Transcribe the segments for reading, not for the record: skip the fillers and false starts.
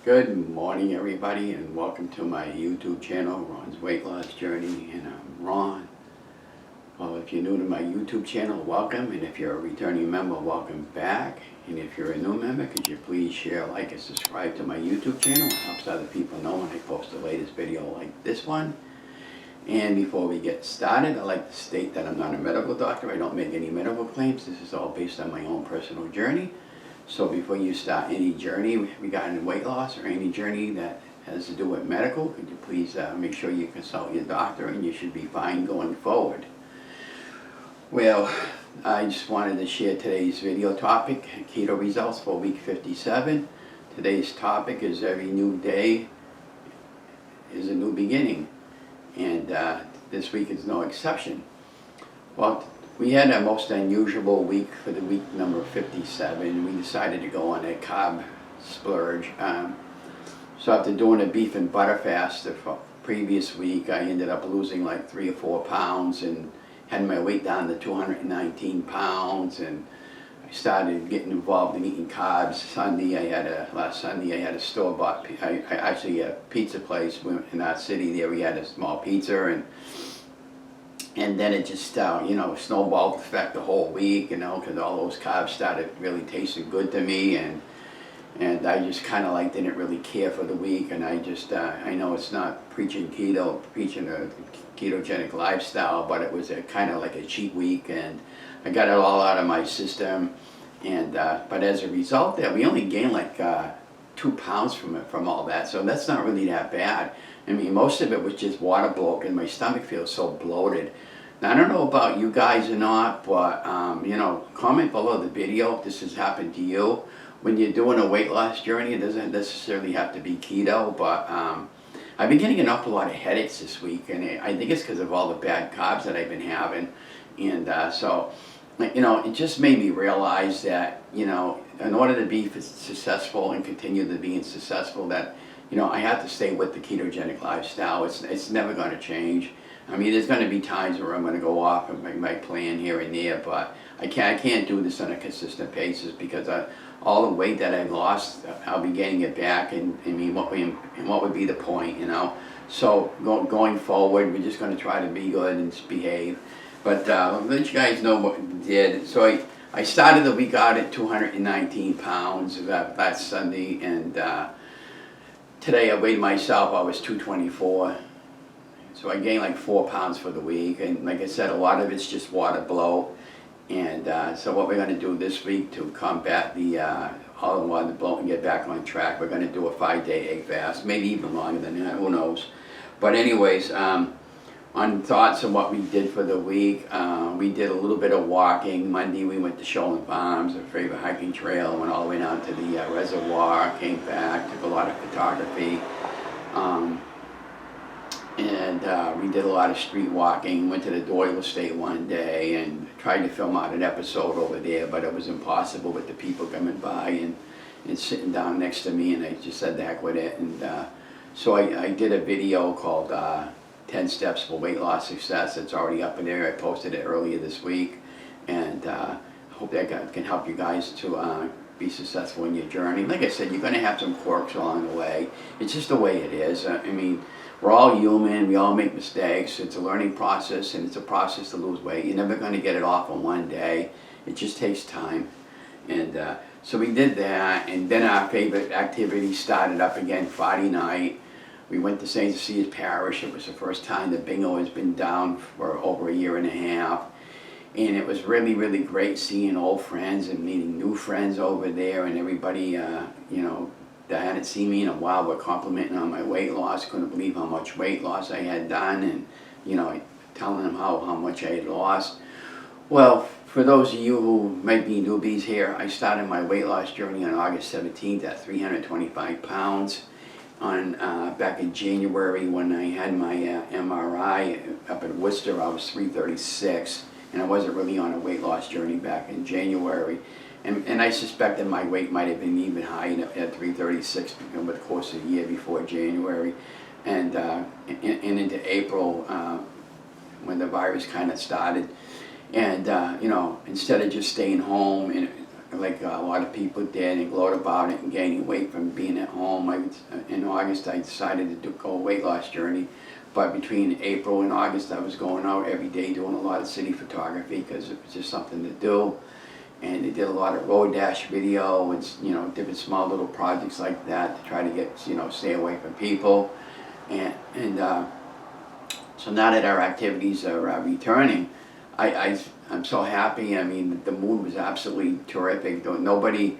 Good morning, everybody, and welcome to my YouTube channel, Ron's Weight Loss Journey, and I'm Ron. Well, if you're new to my YouTube channel, welcome, and if you're a returning member, welcome back. And if you're a new member, could you please share, like, and subscribe to my YouTube channel? It helps other people know when I post the latest video like this one. And before we get started, I'd like to state that I'm not a medical doctor. I don't make any medical claims. This is all based on my own personal journey. So before you start any journey regarding weight loss or any journey that has to do with medical, could you please make sure you consult your doctor, and you should be fine going forward. Well, I just wanted to share today's video topic, keto results for week 57. Today's topic is every new day is a new beginning, and this week is no exception. Well, we had a most unusual week for the week number 57. We decided to go on a carb splurge. So after doing a beef and butter fast the previous week, I ended up losing like 3 or 4 pounds and had my weight down to 219 pounds. And I started getting involved in eating carbs. Last Sunday I had a store-bought, actually a pizza place in our city there. We had a small pizza, and then it just, snowballed effect the whole week, because all those carbs started really tasting good to me, and I just kind of didn't really care for the week, and I just, I know it's not preaching a ketogenic lifestyle, but it was kind of like a cheat week, and I got it all out of my system, and but as a result there, we only gained 2 pounds from all that, so that's not really that bad. I mean, most of it was just water block, and my stomach feels so bloated. Now, I don't know about you guys or not, but, comment below the video if this has happened to you. When you're doing a weight loss journey, it doesn't necessarily have to be keto, but I've been getting an awful lot of headaches this week, and I think it's because of all the bad carbs that I've been having. And so, it just made me realize that, in order to be successful and continue to be successful, that I have to stay with the ketogenic lifestyle. It's never going to change. I mean, there's going to be times where I'm going to go off of my plan here and there, but I can't do this on a consistent basis, because all the weight that I've lost, I'll be getting it back, and I mean, what would be the point, So going forward, we're just going to try to be good and behave. But I'll let you guys know what we did. So I started the week out at 219 pounds last Sunday, and today I weighed myself, I was 224. So I gained 4 pounds for the week, and like I said, a lot of it's just water bloat. And so what we're going to do this week to combat all the water bloat and get back on track, we're going to do a 5-day egg fast, maybe even longer than that, who knows. But anyways, on thoughts of what we did for the week, we did a little bit of walking. Monday we went to Shoal Farms, our favorite hiking trail, went all the way down to the reservoir, came back, took a lot of photography. We did a lot of street walking, went to the Doyle Estate one day and tried to film out an episode over there, but it was impossible with the people coming by and sitting down next to me, and I just said the heck with it. And so I did a video called 10 Steps for Weight Loss Success. It's already up in there. I posted it earlier this week, and I hope that can help you guys to be successful in your journey. Like I said, you're going to have some quirks along the way. It's just the way it is. I mean, we're all human. We all make mistakes. It's a learning process, and it's a process to lose weight. You're never going to get it off in one day. It just takes time. And so we did that, and then our favorite activity started up again Friday night. We went to St. Cecilia's Parish. It was the first time the bingo has been down for over a year and a half. And it was really, really great seeing old friends and meeting new friends over there, and everybody, that hadn't seen me in a while were complimenting on my weight loss. Couldn't believe how much weight loss I had done, and, telling them how much I had lost. Well, for those of you who might be newbies here, I started my weight loss journey on August 17th at 325 pounds. Back in January, when I had my MRI up in Worcester, I was 336. And I wasn't really on a weight loss journey back in January. And I suspect that my weight might have been even high at 336 over the course of the year before January. And into April, when the virus kind of started. And, instead of just staying home, and like a lot of people did, and gloat about it and gaining weight from being at home. In August I decided to go a weight loss journey, but between April and August I was going out every day doing a lot of city photography because it was just something to do. And I did a lot of road dash video and, you know, different small little projects like that to try to get, you know, stay away from people. And so now that our activities are returning, I'm so happy. I mean, the mood was absolutely terrific. Nobody,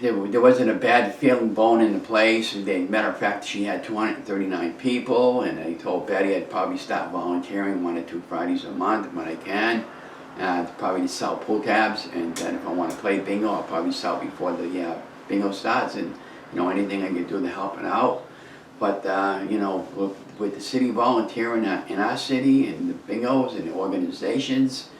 there wasn't a bad feeling bone in the place. Matter of fact, she had 239 people, and I told Betty I'd probably start volunteering 1 or 2 Fridays a month when I can. Probably to sell pool tabs, and then if I want to play bingo, I'll probably sell before the bingo starts, and, you know, anything I can do to help it out. But you know, with the city volunteering in our city and the bingos and the organizations,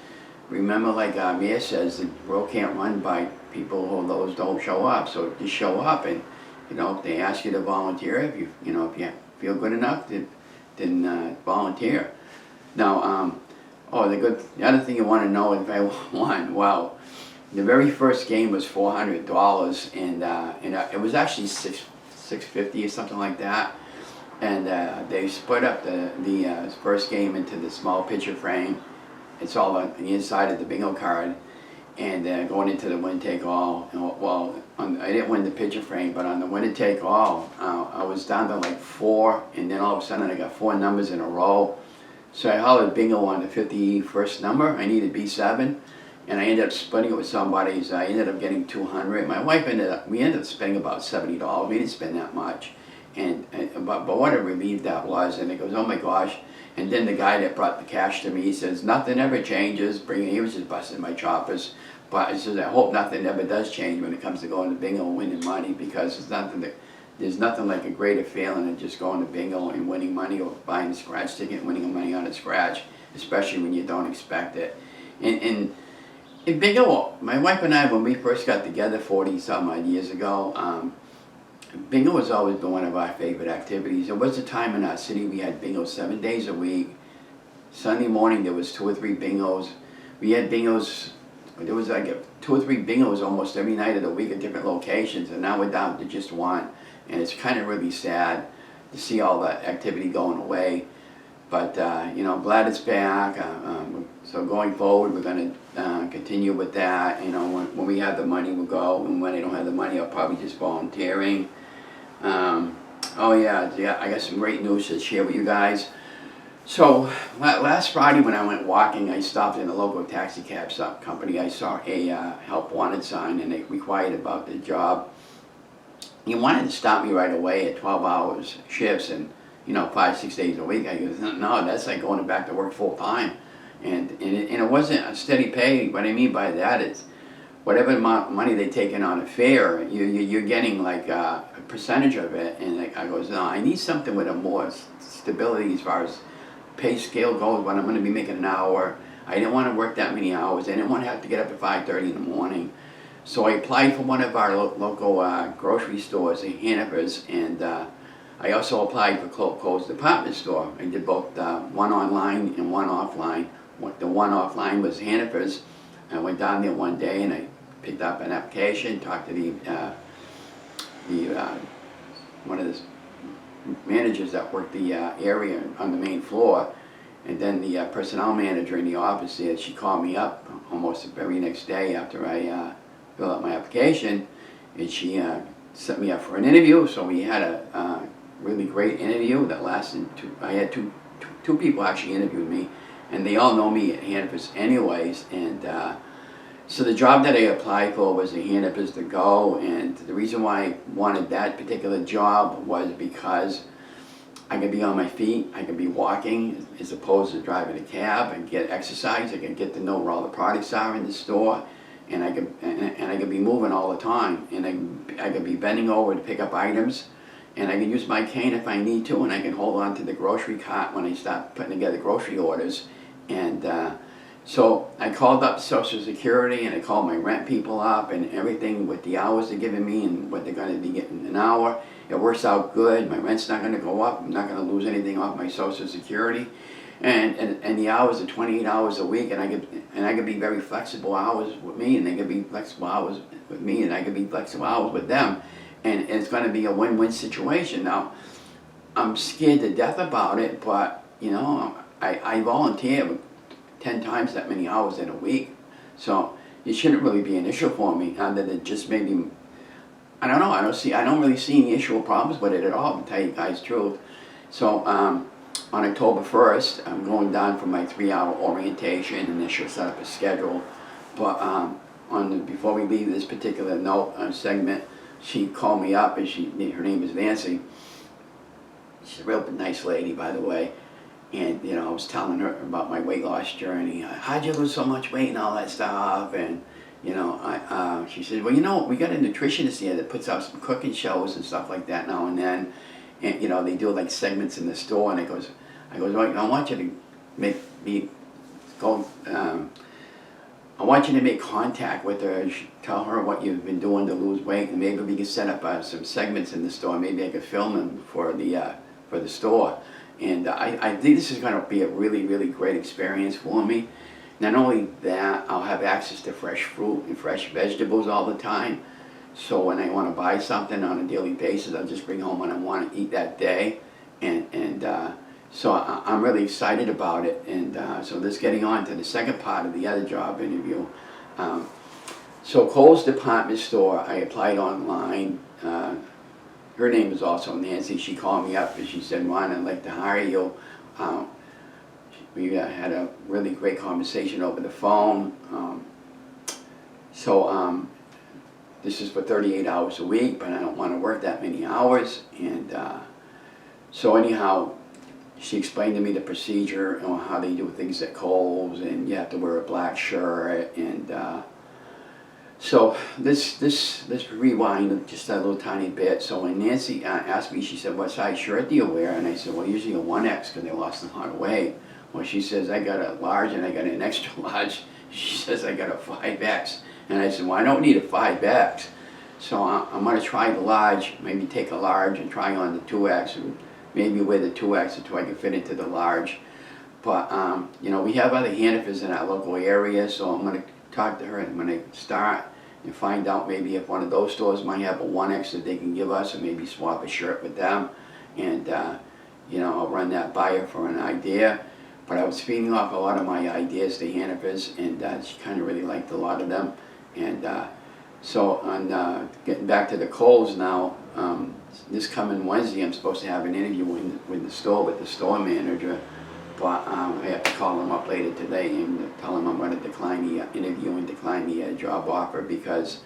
remember, like Mayor says, the world can't run by people who those don't show up. So just show up, and, you know, if they ask you to volunteer, if you feel good enough, then volunteer. Now, the other thing you want to know, if I won, well, the very first game was $400, and it was actually $650 or something like that. And they split up the first game into the small picture frame. It's all on the inside of the bingo card, and going into the win take all. Well, I didn't win the picture frame, but on the win take all, I was down to like 4, and then all of a sudden I got 4 numbers in a row. So I hollered bingo on the 51st number. I needed B7, and I ended up splitting it with somebody. So I ended up getting 200. My wife we ended up spending about $70. We didn't spend that much, but what a relief that was. And it goes, oh my gosh. And then the guy that brought the cash to me, he says, nothing ever changes. He was just busting my choppers. But I says, I hope nothing ever does change when it comes to going to bingo and winning money, because there's nothing like a greater feeling than just going to bingo and winning money, or buying a scratch ticket and winning money on a scratch, especially when you don't expect it. And in bingo, my wife and I, when we first got together 40-some odd years ago, bingo has always been one of our favorite activities. There was a time in our city we had bingo 7 days a week. Sunday morning there was 2 or 3 bingos. We had bingos, there was like 2 or 3 bingos almost every night of the week at different locations, and now we're down to just 1. And it's kind of really sad to see all that activity going away. But, you know, I'm glad it's back. So going forward, we're going to continue with that. You know, when we have the money, we'll go. And when I don't have the money, I'll probably just volunteering. Oh, yeah, I got some great news to share with you guys. So last Friday when I went walking, I stopped in a local taxi cab company. I saw a help wanted sign, and they inquired about the job. He wanted to stop me right away at 12 hours shifts and, you know, 5-6 days a week. I goes, no, that's like going back to work full time. And it wasn't a steady pay. What I mean by that is whatever amount of money they take in on a fare, you're getting like a percentage of it. And I goes, no, I need something with a more stability as far as pay scale goes, what I'm going to be making an hour. I didn't want to work that many hours. I didn't want to have to get up at 5:30 in the morning. So I applied for one of our local grocery stores in Hannaford's, and I also applied for Claude's department store. I did both one online and one offline. The one offline was Hannaford's. I went down there one day and I picked up an application, talked to one of the managers that worked the area on the main floor, and then the personnel manager in the office there. She called me up almost the very next day after I filled out my application, and she set me up for an interview. So we had a really great interview that lasted I had two people actually interviewed me, and they all know me at Hannaford's anyways. And so the job that I applied for was at Hannaford's to go, and the reason why I wanted that particular job was because I could be on my feet, I could be walking as opposed to driving a cab, and get exercise. I could get to know where all the products are in the store, and I could be moving all the time, and I could be bending over to pick up items, and I can use my cane if I need to, and I can hold on to the grocery cart when I start putting together grocery orders. And so I called up Social Security, and I called my rent people up, and everything with the hours they're giving me and what they're going to be getting an hour. It works out good. My rent's not going to go up. I'm not going to lose anything off my Social Security. and the hours are 28 hours a week, and I could be very flexible hours with me, and they could be flexible hours with me, and I could be flexible hours with them, and it's going to be a win-win situation. Now, I'm scared to death about it, but you know, I volunteer 10 times that many hours in a week, so it shouldn't really be an issue for me, other than just maybe, I don't know, I don't really see any issue or problems with it at all, to tell you guys the truth. So on October 1st, I'm going down for my 3-hour orientation, and then she'll set up a schedule. But before we leave this particular segment, she called me up, and her name is Nancy. She's a real nice lady, by the way. And you know, I was telling her about my weight loss journey. How'd you lose so much weight and all that stuff? And you know, she said, well, you know, we got a nutritionist here that puts out some cooking shows and stuff like that now and then. And you know, they do like segments in the store. And I goes, well, I want you to I want you to make contact with her. Tell her what you've been doing to lose weight, and maybe we can set up some segments in the store. Maybe I could film them for the store. And I think this is going to be a really, really great experience for me. Not only that, I'll have access to fresh fruit and fresh vegetables all the time. So when I want to buy something on a daily basis, I'll just bring home what I want to eat that day. So I'm really excited about it. And so let's getting on to the second part of the other job interview. So Kohl's department store, I applied online. Her name is also Nancy. She called me up and she said, Ron, I'd like to hire you. We had a really great conversation over the phone. This is for 38 hours a week, but I don't want to work that many hours. And so anyhow, she explained to me the procedure and how they do things at Kohl's, and you have to wear a black shirt. And so let's rewind just a little tiny bit. So when Nancy asked me, she said, what size shirt do you wear? And I said, well, usually a 1X, because they lost a lot of weight. Well, she says, I got a large and I got an extra large. She says, I got a 5X. And I said, well, I don't need a 5X. So I'm going to try the large, maybe take a large and try on the 2X, and maybe wear the 2X until I can fit into the large. But, you know, we have other Hannafors in our local area, so I'm going to talk to her and when I start and find out maybe if one of those stores might have a 1X that they can give us, and maybe swap a shirt with them. And, you know, I'll run that by her for an idea. But I was feeding off a lot of my ideas to Hannafors, and she kind of really liked a lot of them. And so on getting back to the Kohl's now, this coming Wednesday I'm supposed to have an interview with the store manager. But I have to call him up later today and tell him I'm going to decline the interview and decline the job offer, because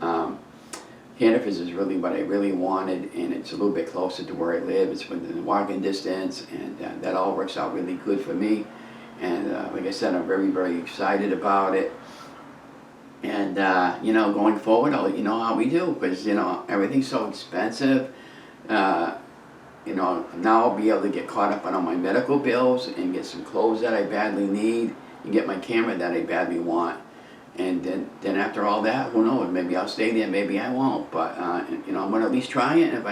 Hannafors is really what I really wanted, and it's a little bit closer to where I live. It's within walking distance, and that all works out really good for me. And like I said, I'm very, very excited about it. And you know, going forward, I'll let you know how we do, because you know, everything's so expensive. You know, now I'll be able to get caught up on all my medical bills and get some clothes that I badly need, and get my camera that I badly want. And then after all that, who knows? Maybe I'll stay there, maybe I won't. But you know, I'm gonna at least try it. And if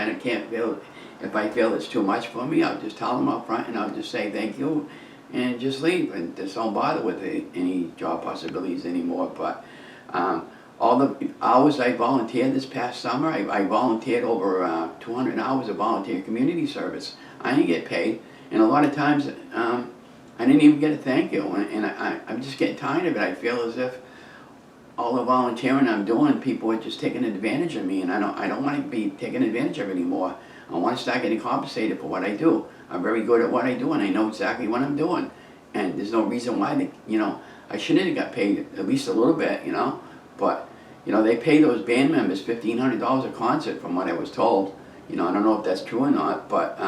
I feel it's too mumuch for me, I'll just tell them up front, and I'll just say thank you, and just leave, and just don't bother with any job possibilities anymore. But all the hours I volunteered this past summer, I volunteered over 200 hours of volunteer community service. I didn't get paid, and a lot of times I didn't even get a thank you, and I'm just getting tired of it. I feel as if all the volunteering I'm doing, people are just taking advantage of me, and I don't want to be taken advantage of anymore. I want to start getting compensated for what I do. I'm very good at what I do, and I know exactly what I'm doing, and there's no reason why you know, I shouldn't have got paid at least a little bit, you know. But you know, they pay those band members $1,500 a concert, from what I was told. You know, I don't know if that's true or not, but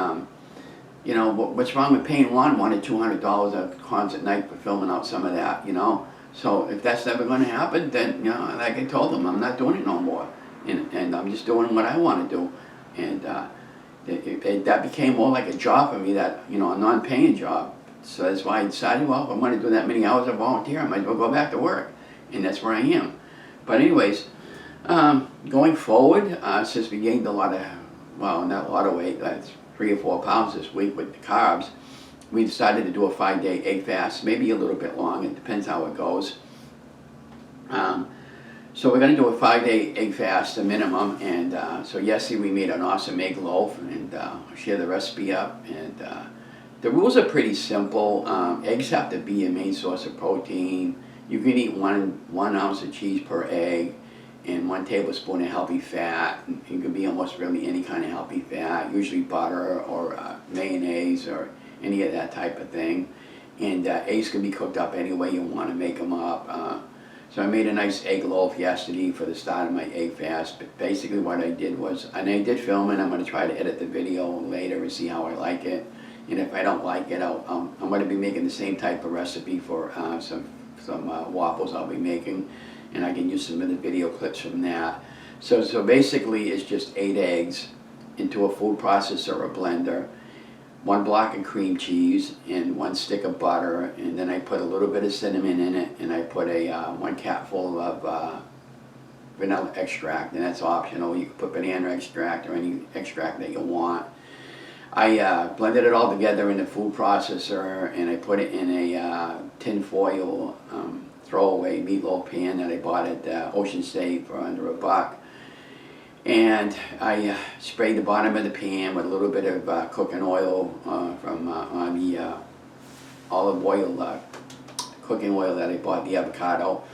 you know, what's wrong with paying one or $200 a concert night for filming out some of that, you know? So if that's never going to happen, then, you know, like I told them, I'm not doing it no more. And I'm just doing what I want to do. And that became more like a job for me, that, you know, a non-paying job. So that's why I decided, well, if I'm going to do that many hours of volunteer, I might as well go back to work. And that's where I am. But anyways, going forward, since we gained a lot of, well, not a lot of weight, that's 3 or 4 pounds this week with the carbs, we decided to do a 5-day egg fast, maybe a little bit long. It depends how it goes. So we're going to do a 5-day egg fast, a minimum. And so yesterday we made an awesome egg loaf, and I'll share the recipe up. And the rules are pretty simple. Eggs have to be your main source of protein. You can eat one ounce of cheese per egg and 1 tablespoon of healthy fat. It can be almost really any kind of healthy fat, usually butter or mayonnaise or any of that type of thing. And eggs can be cooked up any way you want to make them up. So I made a nice egg loaf yesterday for the start of my egg fast. But basically what I did was, and I did film it, I'm going to try to edit the video later and see how I like it. And if I don't like it, I'm going to be making the same type of recipe for some waffles I'll be making. And I can use some of the video clips from that. So basically it's just 8 eggs into a food processor or blender, 1 block of cream cheese, and 1 stick of butter, and then I put a little bit of cinnamon in it, and I put a 1 capful of vanilla extract, and that's optional. You can put banana extract or any extract that you want. I blended it all together in the food processor, and I put it in a tin foil throwaway meatloaf pan that I bought at Ocean State for under $1. And I sprayed the bottom of the pan with a little bit of cooking oil from on the olive oil, cooking oil that I bought, the avocado.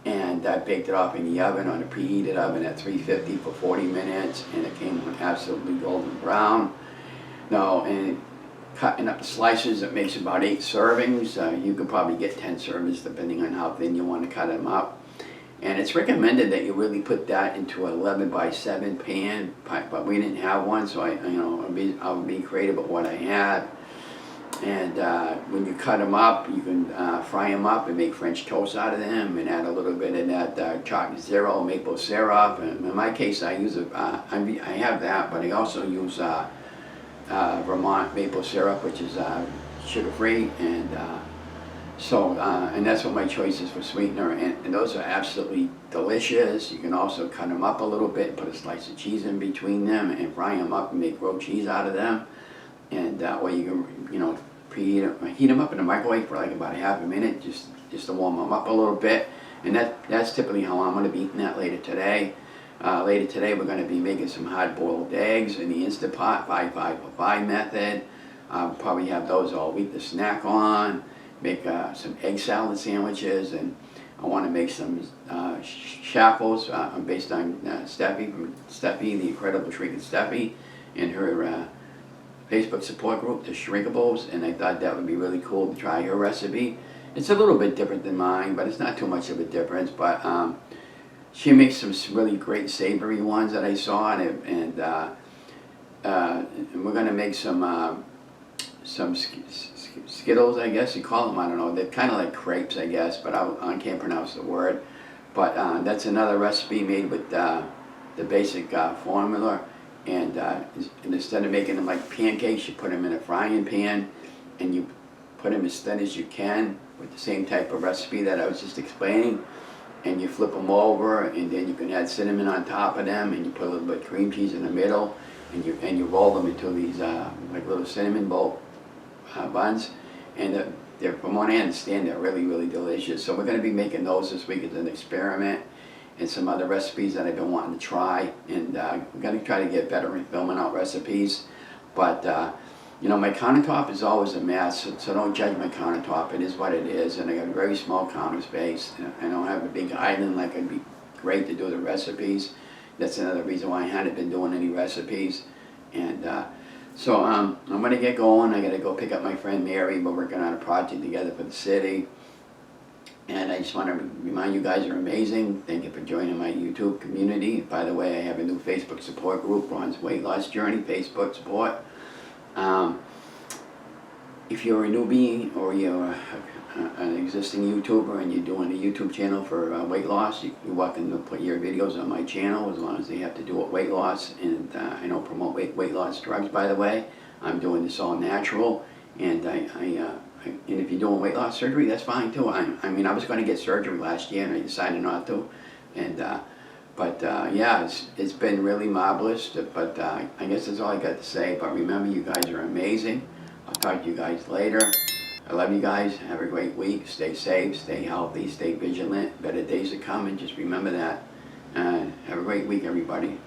And I baked it off in the oven, on a preheated oven at 350 for 40 minutes. And it came absolutely golden brown. Now, and cutting up the slices, it makes about 8 servings. You could probably get 10 servings depending on how thin you want to cut them up. And it's recommended that you really put that into an 11 by 7 pan, but we didn't have one, so I'll be creative with what I had. And when you cut them up, you can fry them up and make French toast out of them, and add a little bit of that chocolate zero maple syrup. And in my case, I use I have that, but I also use Vermont maple syrup, which is sugar-free, and and that's what my choice is for sweetener, and those are absolutely delicious. You can also cut them up a little bit, put a slice of cheese in between them, and fry them up and make grilled cheese out of them. And or you can, heat them up in the microwave for like about ½ minute, just to warm them up a little bit. And that's typically how I'm going to be eating that later today. Later today we're going to be making some hard-boiled eggs in the Instant Pot 5-5-5 method. I'll probably have those all week to snack on. Make some egg salad sandwiches, and I want to make some shackles based on Steffi, the Incredible Shrinking Steffi, and her Facebook support group, the Shrinkables, and I thought that would be really cool to try her recipe. It's a little bit different than mine, but it's not too much of a difference. But she makes some really great savory ones that I saw, and we're going to make some Skittles, I guess you call them. I don't know. They're kind of like crepes, I guess, but I can't pronounce the word. But that's another recipe made with the basic formula. And instead of making them like pancakes, you put them in a frying pan, and you put them as thin as you can with the same type of recipe that I was just explaining. And you flip them over, and then you can add cinnamon on top of them, and you put a little bit of cream cheese in the middle, and you roll them into these like little cinnamon bowl buns, and they're, from what I understand, they're really, really delicious. So we're going to be making those this week as an experiment, and some other recipes that I've been wanting to try, and we're going to try to get better at filming out recipes. But my countertop is always a mess, so don't judge my countertop. It is what it is, and I got a very small counter space. I don't have a big island like it'd be great to do the recipes. That's another reason why I hadn't been doing any recipes. And so I'm going to get going. I got to go pick up my friend Mary. We're working on a project together for the city. And I just want to remind you guys are amazing. Thank you for joining my YouTube community. By the way, I have a new Facebook support group, Ron's Weight Loss Journey, Facebook support. If you're a newbie or you're an existing YouTuber and you're doing a YouTube channel for weight loss, you're welcome to put your videos on my channel, as long as they have to do with weight loss. And I don't promote weight loss drugs, by the way. I'm doing this all natural, and and if you're doing weight loss surgery, that's fine too. I mean, I was going to get surgery last year, and I decided not to. And yeah, it's been really marvelous. But I guess that's all I got to say. But remember, you guys are amazing. I'll talk to you guys later. I love you guys. Have a great week. Stay safe, stay healthy, stay vigilant. Better days are coming. Just remember that. Have a great week, everybody.